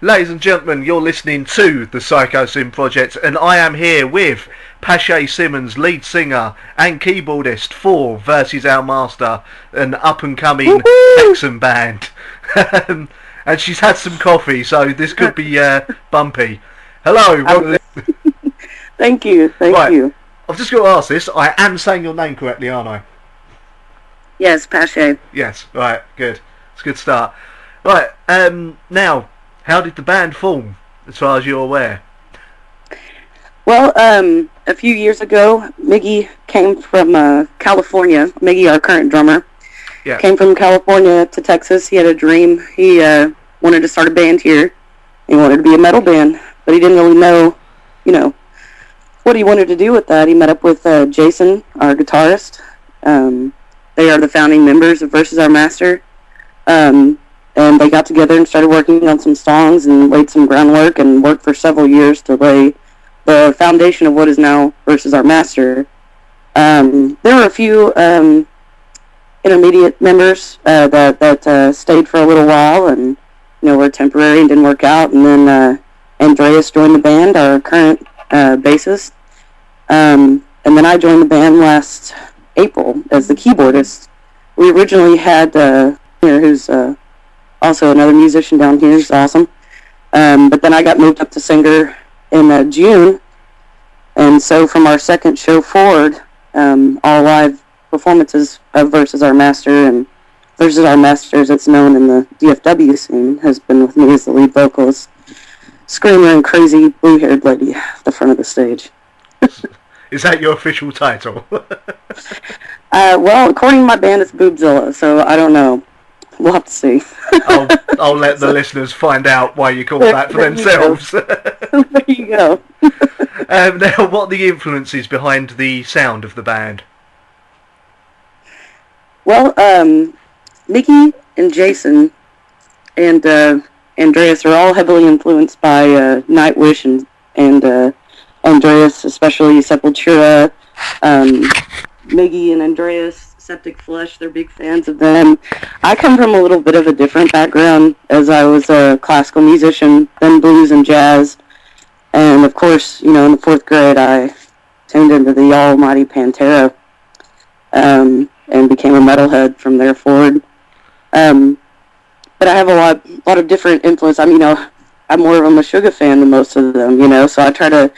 Ladies and gentlemen, you're listening to the Psychosin Project, and I am here with Pache Simmons, lead singer and keyboardist for versus Our Master, an up-and-coming Texan band. And she's had some coffee, so this could be bumpy. Hello. Thank you. I've just got to ask this. I am saying your name correctly, aren't I? Yes, Pache. Yes, right, good. It's a good start. Right, now, how did the band form, as far as you're aware? Well, a few years ago, Miggy came from California. Miggy, our current drummer, came from California to Texas. He had a dream. He wanted to start a band here. He wanted to be a metal band, but he didn't really know, what he wanted to do with that. He met up with Jason, our guitarist. They are the founding members of Versus Our Master. And they got together and started working on some songs and laid some groundwork and worked for several years to lay the foundation of what is now Versus Our Master. There were a few intermediate members that stayed for a little while and were temporary and didn't work out. And then Andreas joined the band, our current bassist. And then I joined the band last April as the keyboardist. We originally had who's also another musician down here. He's awesome. But then I got moved up to singer in June. And so from our second show forward, all live performances of Versus Our Master and Versus Our Master, as it's known in the DFW scene, has been with me as the lead vocalist. Screamer and crazy blue-haired lady at the front of the stage. Is that your official title? Well, according to my band, it's Boobzilla, so I don't know. We'll have to see. I'll let the listeners find out why you call that for themselves. There you go. Now, what are the influences behind the sound of the band? Well, Mickey and Jason and Andreas are all heavily influenced by Nightwish and Andreas, especially Sepultura. Miggy and Andreas, Septic Flesh, they're big fans of them. I come from a little bit of a different background, as I was a classical musician, then blues and jazz. And of course, in the 4th grade, I tuned into the almighty Pantera and became a metalhead from there forward. But I have a lot of different influence. I'm more of a Meshuggah fan than most of them, so I try to,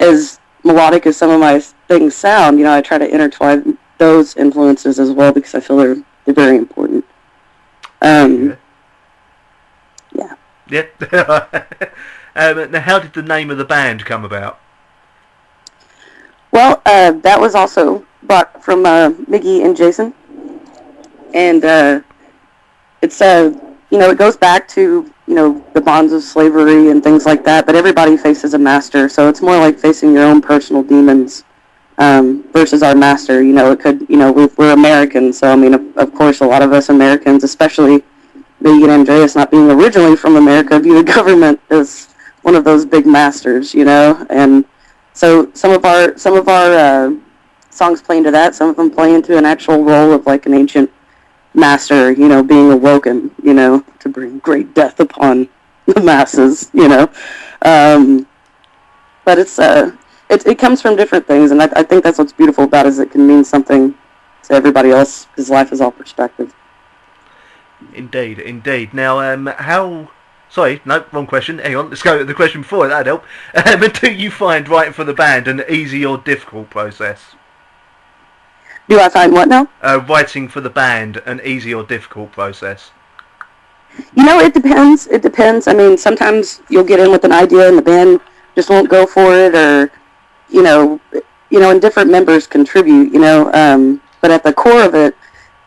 as melodic as some of my things sound, I try to intertwine those influences as well because I feel they're very important. Yeah. Now, how did the name of the band come about? Well, that was also bought from Miggy and Jason, and it's it goes back to the bonds of slavery and things like that. But everybody faces a master, so it's more like facing your own personal demons. Versus Our Master, it could, we're Americans, so of course, a lot of us Americans, especially Miggy and Andreas, not being originally from America, view the government as one of those big masters, and so some of our songs play into that. Some of them play into an actual role of like an ancient master, being awoken, to bring great death upon the masses, but it comes from different things, and I think that's what's beautiful about it, is it can mean something to everybody else, because life is all perspective. Indeed. Now, sorry, no, wrong question. Hang on, let's go to the question before it, that'd help. Do you find writing for the band an easy or difficult process? Do I find what now? Writing for the band an easy or difficult process? It depends. Sometimes you'll get in with an idea and the band just won't go for it, or and different members contribute, but at the core of it,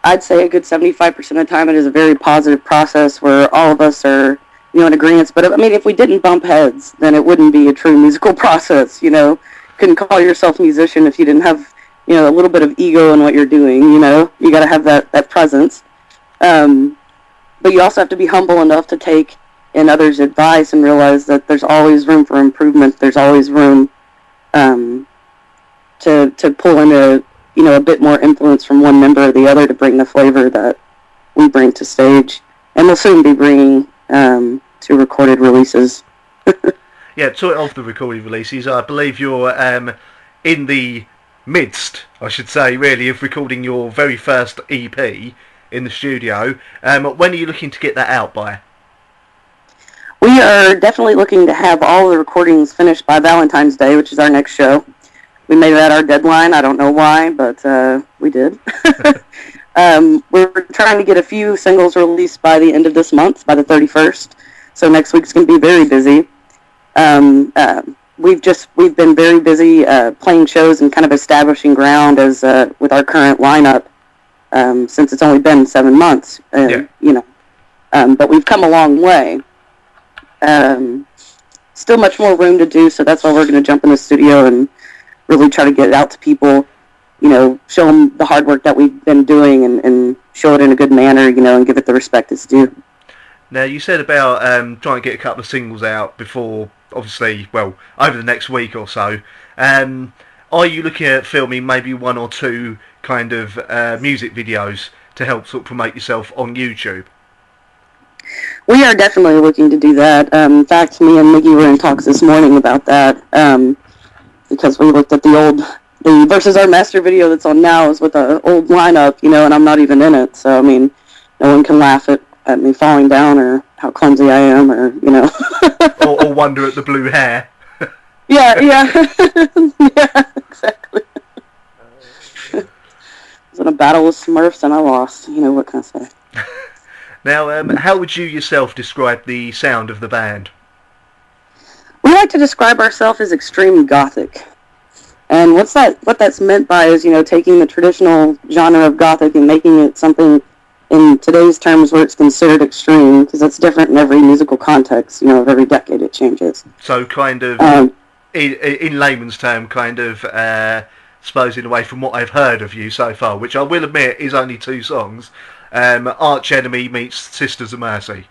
I'd say a good 75% of the time it is a very positive process where all of us are, in agreement. But if we didn't bump heads, then it wouldn't be a true musical process, Couldn't call yourself a musician if you didn't have, a little bit of ego in what you're doing, you got to have that presence. But you also have to be humble enough to take in others' advice and realize that there's always room for improvement. There's always room to pull in a bit more influence from one member or the other to bring the flavor that we bring to stage. And we'll soon be bringing 2 recorded releases. Yeah, talking of the recorded releases, I believe you're in the midst, I should say, really, of recording your very first EP in the studio. When are you looking to get that out by? We are definitely looking to have all the recordings finished by Valentine's Day, which is our next show. We made that our deadline. I don't know why, but we did. We're trying to get a few singles released by the end of this month, by the 31st. So next week's going to be very busy. We've been very busy playing shows and kind of establishing ground as with our current lineup since it's only been 7 months. But we've come a long way. Still much more room to do, so that's why we're going to jump in the studio and really try to get it out to people, show them the hard work that we've been doing and show it in a good manner, and give it the respect it's due. Now, you said about trying to get a couple of singles out before, obviously, well, over the next week or so. Are you looking at filming maybe 1 or 2 kind of music videos to help sort of promote yourself on YouTube? We are definitely looking to do that. In fact, me and Miggy were in talks this morning about that because we looked at the Versus Our Master video that's on now is with the old lineup, and I'm not even in it. So, I mean, no one can laugh at me falling down or how clumsy I am or, or wonder at the blue hair. Yeah. Yeah, exactly. I was in a battle with Smurfs and I lost. What can I say? Now, how would you yourself describe the sound of the band? We like to describe ourselves as extreme gothic. And what that's meant by is, taking the traditional genre of gothic and making it something in today's terms where it's considered extreme, because it's different in every musical context, of every decade it changes. So kind of, in layman's term, kind of, suppose in a way from what I've heard of you so far, which I will admit is only 2 songs, Arch Enemy meets Sisters of Mercy.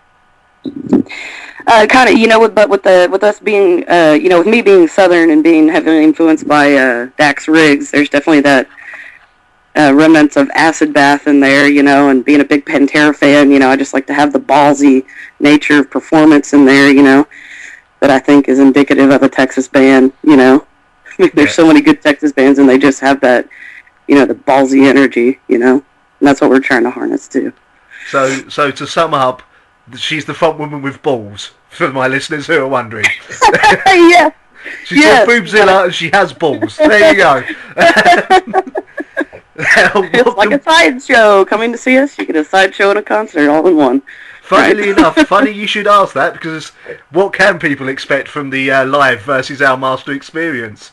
Kind of, but with us being, with me being Southern and being heavily influenced by Dax Riggs, there's definitely that remnants of Acid Bath in there, and being a big Pantera fan, I just like to have the ballsy nature of performance in there, that I think is indicative of a Texas band, There's so many good Texas bands and they just have that, the ballsy energy, and that's what we're trying to harness too. So to sum up, she's the front woman with balls, for my listeners who are wondering. Yeah. She's got boobzilla and she has balls. There you go. It's like a sideshow. Coming to see us, you get a sideshow and a concert all in one. Funnily enough, funny you should ask that, because what can people expect from the live Versus Our Master experience?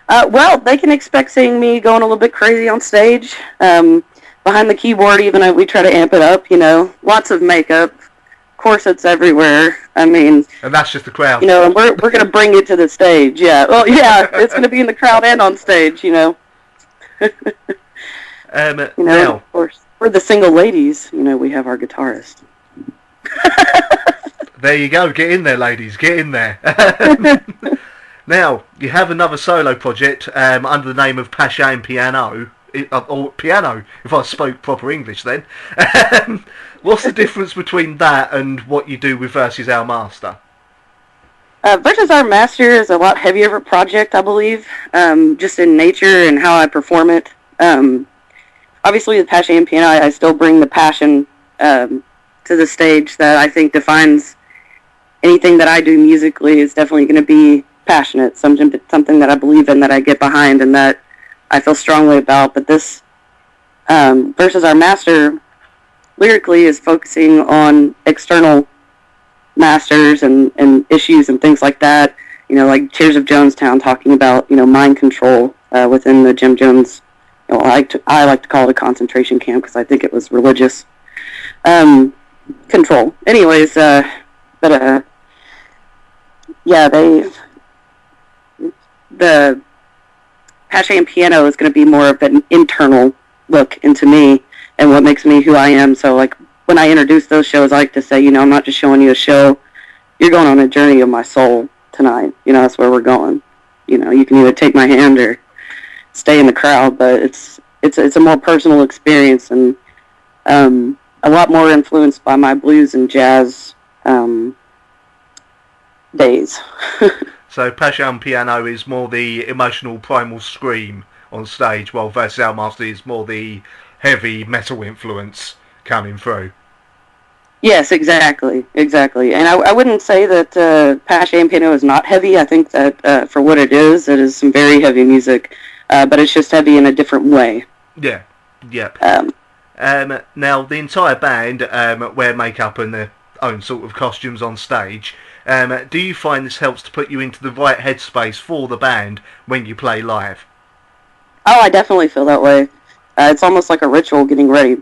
Well, they can expect seeing me going a little bit crazy on stage. Behind the keyboard, even we try to amp it up, Lots of makeup, corsets everywhere. I mean... And that's just the crowd. And we're going to bring it to the stage, yeah. Well, yeah, it's going to be in the crowd and on stage, Now... Of course, we're the single ladies, we have our guitarist. There you go, get in there, ladies, get in there. Now, you have another solo project under the name of Pasha and Piano, or Piano, if I spoke proper English then. What's the difference between that and what you do with Versus Our Master? Versus Our Master is a lot heavier of a project, I believe, just in nature and how I perform it. Obviously, with Pasha and Piano, I still bring the passion to the stage that I think defines anything that I do musically. Is definitely going to be passionate, something that I believe in, that I get behind, and that I feel strongly about. But this Versus Our Master lyrically is focusing on external masters and issues and things like that. Like Tears of Jonestown, talking about mind control within the Jim Jones. I like to call it a concentration camp because I think it was religious control. Anyways, the Pasha and Piano is going to be more of an internal look into me and what makes me who I am. So, like, when I introduce those shows, I like to say, I'm not just showing you a show. You're going on a journey of my soul tonight. That's where we're going. You can either take my hand or stay in the crowd, but it's a more personal experience and a lot more influenced by my blues and jazz days. So Passion Piano is more the emotional primal scream on stage, while Versus Our Master is more the heavy metal influence coming through. Yes, exactly. And I wouldn't say that Passion Piano is not heavy. I think that for what it is some very heavy music, but it's just heavy in a different way. Yeah. Now, the entire band wear makeup and their own sort of costumes on stage. Do you find this helps to put you into the right headspace for the band when you play live? Oh, I definitely feel that way. It's almost like a ritual getting ready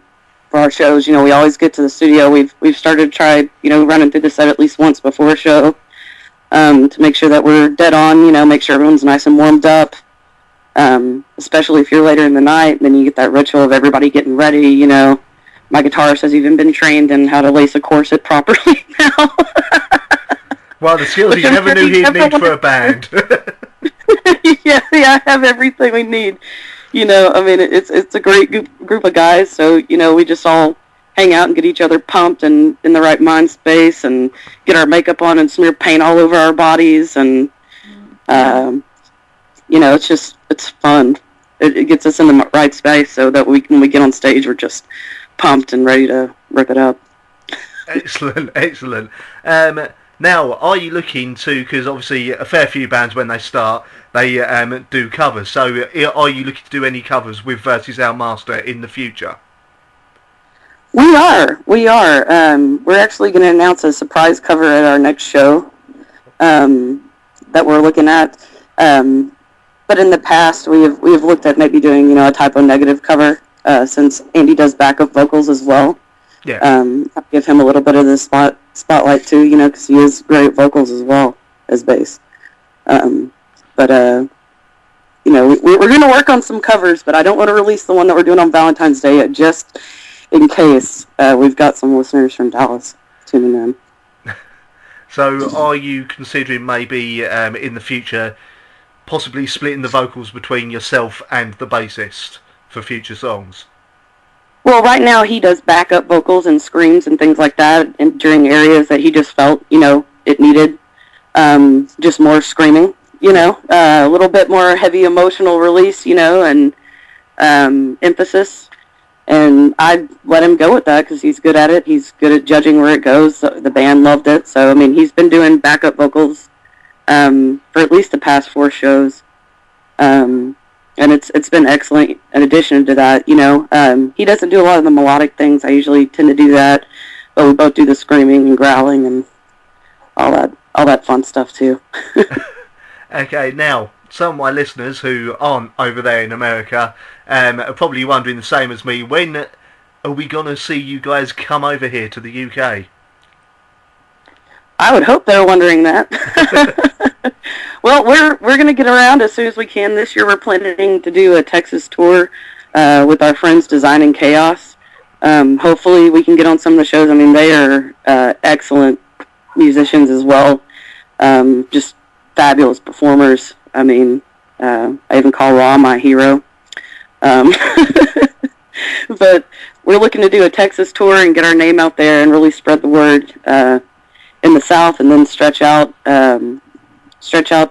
for our shows. You know, we always get to the studio. We've started to try, running through the set at least once before a show to make sure that we're dead on. Make sure everyone's nice and warmed up. Especially if you're later in the night, then you get that ritual of everybody getting ready. My guitarist has even been trained in how to lace a corset properly now. Well, the skills you never knew he'd need for a band. yeah, I have everything we need. It's a great group of guys, so, we just all hang out and get each other pumped and in the right mind space and get our makeup on and smear paint all over our bodies and, it's fun. It gets us in the right space so that when we get on stage, we're just pumped and ready to rip it up. Excellent. Now, are you looking to, because obviously a fair few bands when they start, they do covers, so are you looking to do any covers with Versus Our Master in the future? We are. We're actually going to announce a surprise cover at our next show that we're looking at. But in the past, we've looked at maybe doing, a Typo Negative cover, since Andy does backup vocals as well. Yeah. I'll give him a little bit of the spotlight too, because he is great at vocals as well as bass. We're going to work on some covers, but I don't want to release the one that we're doing on Valentine's Day yet, just in case we've got some listeners from Dallas tuning in. So are you considering maybe in the future possibly splitting the vocals between yourself and the bassist for future songs? Well, right now he does backup vocals and screams and things like that, and during areas that he just felt, it needed just more screaming, a little bit more heavy emotional release, and emphasis. And I let him go with that because he's good at it. He's good at judging where it goes. The band loved it. So, he's been doing backup vocals for at least the past 4 shows. And it's been excellent. In addition to that, he doesn't do a lot of the melodic things. I usually tend to do that, but we both do the screaming and growling and all that fun stuff too. Okay, now some of my listeners who aren't over there in America are probably wondering the same as me. When are we gonna see you guys come over here to the UK? I would hope they're wondering that. Well, we're going to get around as soon as we can. This year we're planning to do a Texas tour with our friends Design and Chaos. Hopefully we can get on some of the shows. They are excellent musicians as well. Just fabulous performers. I even call Raw my hero. But we're looking to do a Texas tour and get our name out there and really spread the word in the South, and then stretch out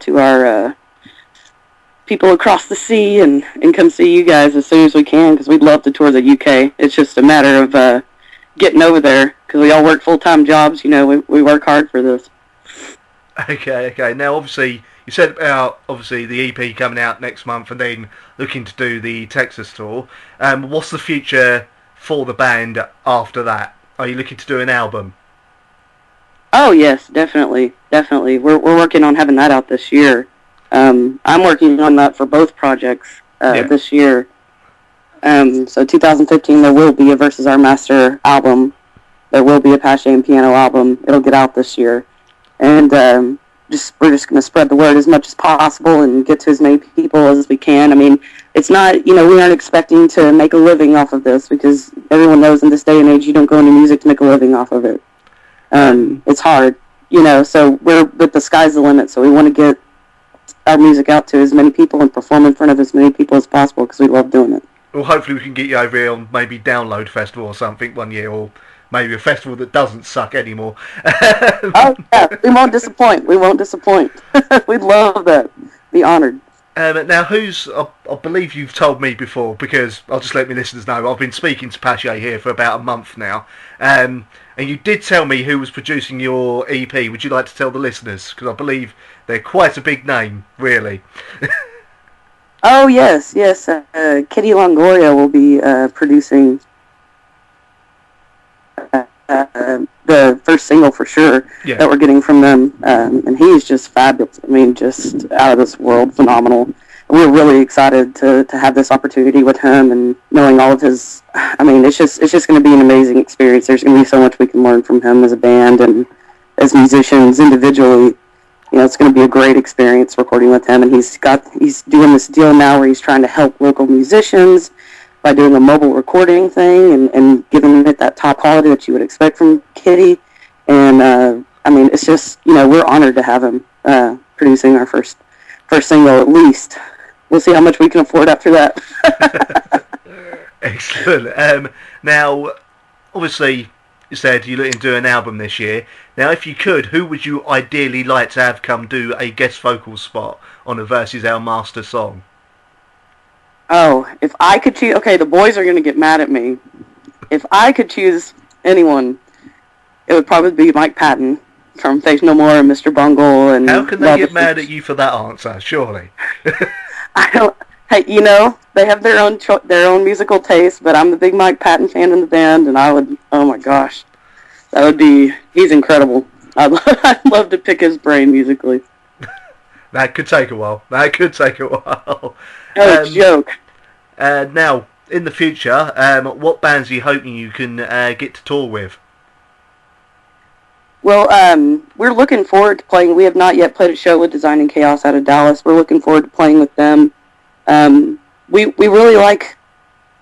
to our people across the sea and come see you guys as soon as we can, because we'd love to tour the UK. It's just a matter of getting over there, because we all work full-time jobs. We work hard for this. Okay. Now, obviously, you said about the EP coming out next month and then looking to do the Texas tour. What's the future for the band after that? Are you looking to do an album? Oh yes, definitely. We're working on having that out this year. I'm working on that for both projects this year. So 2015 there will be a Versus Our Master album. There will be a Passion Piano album. It'll get out this year, and we're just going to spread the word as much as possible and get to as many people as we can. It's not, we aren't expecting to make a living off of this, because everyone knows in this day and age you don't go into music to make a living off of it. It's hard, so but the sky's the limit, so we want to get our music out to as many people and perform in front of as many people as possible, because we love doing it. Well, hopefully we can get you over here on maybe Download Festival or something one year, or maybe a festival that doesn't suck anymore. Oh yeah, we won't disappoint. We won't disappoint. We'd love that. Be honored. Now, I believe you've told me before, because I'll just let my listeners know, I've been speaking to Pache here for about a month now, and you did tell me who was producing your EP. Would you like to tell the listeners? Because I believe they're quite a big name, really. Oh yes, yes. Kitty Longoria will be producing the first single for sure that we're getting from them, and he's just fabulous. I mean, just out of this world, phenomenal. We're really excited to have this opportunity with him, and knowing all of his. I mean, it's just going to be an amazing experience. There's going to be so much we can learn from him as a band and as musicians individually. You know, it's going to be a great experience recording with him, and he's doing this deal now where he's trying to help local musicians by doing a mobile recording thing and giving it that top quality that you would expect from Kitty. And I mean, it's just, you know, we're honored to have him producing our first single at least. We'll see how much we can afford after that. Excellent. Now, obviously, you said you're looking to do an album this year. Now, if you could, who would you ideally like to have come do a guest vocal spot on a Versus Our Master song? Oh, if I could choose... Okay, the boys are going to get mad at me. If I could choose anyone, it would probably be Mike Patton from Faith No More and Mr. Bungle. And how can they get mad at you for that answer, surely? I don't... Hey, you know, they have their own musical taste, but I'm the big Mike Patton fan in the band, and I would... Oh, my gosh. That would be... He's incredible. I'd love to pick his brain musically. That could take a while. No joke. Now, in the future, what bands are you hoping you can get to tour with? Well, we're looking forward to playing. We have not yet played a show with Design and Chaos out of Dallas. We're looking forward to playing with them. We really like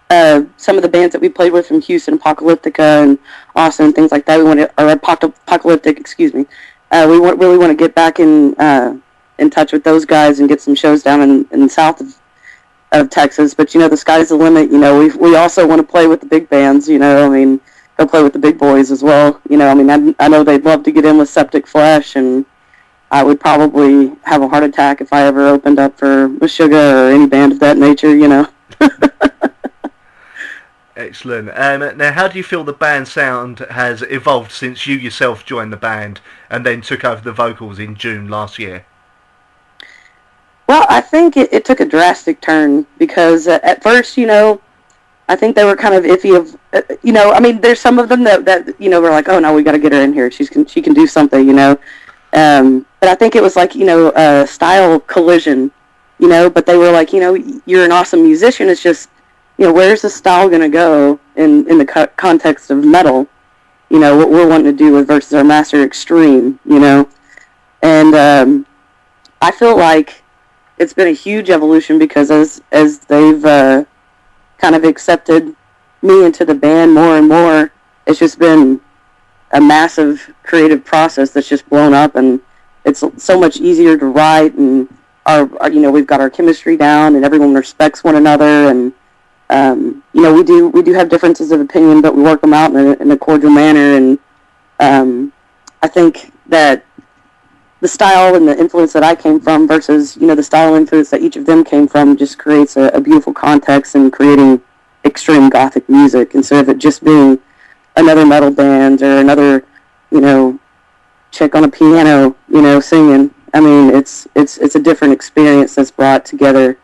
some of the bands that we played with from Houston, Apocalyptica and Austin, things like that. We want to, or Apocalyptic, excuse me. We really want to get back in touch with those guys and get some shows down in the south of Texas. But you know, the sky's the limit. You know, we also want to play with the big bands. You know, I mean, go play with the big boys as well. You know, I mean, I know they'd love to get in with Septic Flesh, and I would probably have a heart attack if I ever opened up for Meshuggah or any band of that nature. You know. Excellent. Now, how do you feel the band sound has evolved since you yourself joined the band and then took over the vocals in June last year? Well, I think it took a drastic turn because at first, you know, I think they were kind of iffy of, you know, I mean, there's some of them that you know, were like, oh no, we got to get her in here. She can do something, you know. But I think it was like, you know, a style collision, you know, but they were like, you know, you're an awesome musician. It's just, you know, where's the style going to go in the context of metal? You know, what we're wanting to do with Versus Our Master Extreme, you know. And I feel like it's been a huge evolution because as they've kind of accepted me into the band more and more, it's just been a massive creative process that's just blown up, and it's so much easier to write, and our you know, we've got our chemistry down, and everyone respects one another, and you know, we do have differences of opinion, but we work them out in a cordial manner, and I think that the style and the influence that I came from versus, you know, the style and influence that each of them came from just creates a beautiful context in creating extreme gothic music instead of it just being another metal band or another, you know, chick on a piano, you know, singing. I mean, it's a different experience that's brought together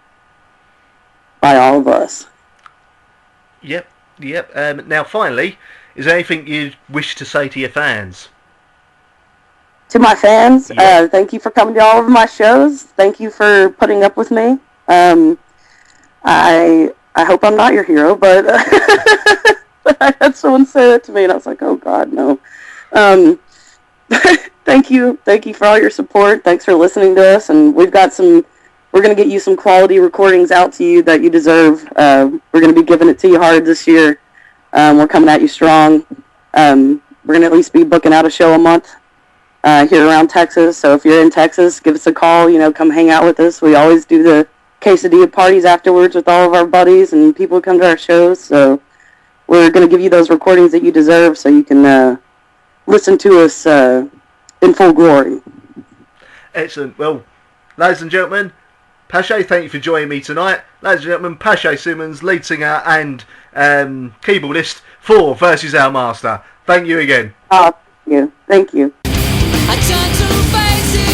by all of us. Yep. Now, finally, is there anything you wish to say to your fans? To my fans, thank you for coming to all of my shows. Thank you for putting up with me. I hope I'm not your hero, but I had someone say that to me, and I was like, oh God, no. Thank you for all your support. Thanks for listening to us, and we're going to get you some quality recordings out to you that you deserve. We're going to be giving it to you hard this year. We're coming at you strong. We're going to at least be booking out a show a month here around Texas. So if you're in Texas, give us a call. You know, come hang out with us. We always do the quesadilla parties afterwards with all of our buddies and people who come to our shows. So we're going to give you those recordings that you deserve so you can listen to us in full glory. Excellent. Well, ladies and gentlemen, Pache, thank you for joining me tonight. Ladies and gentlemen, Pache Simmons, lead singer and keyboardist for Versus Our Master. Thank you again. Thank you. I try to face it.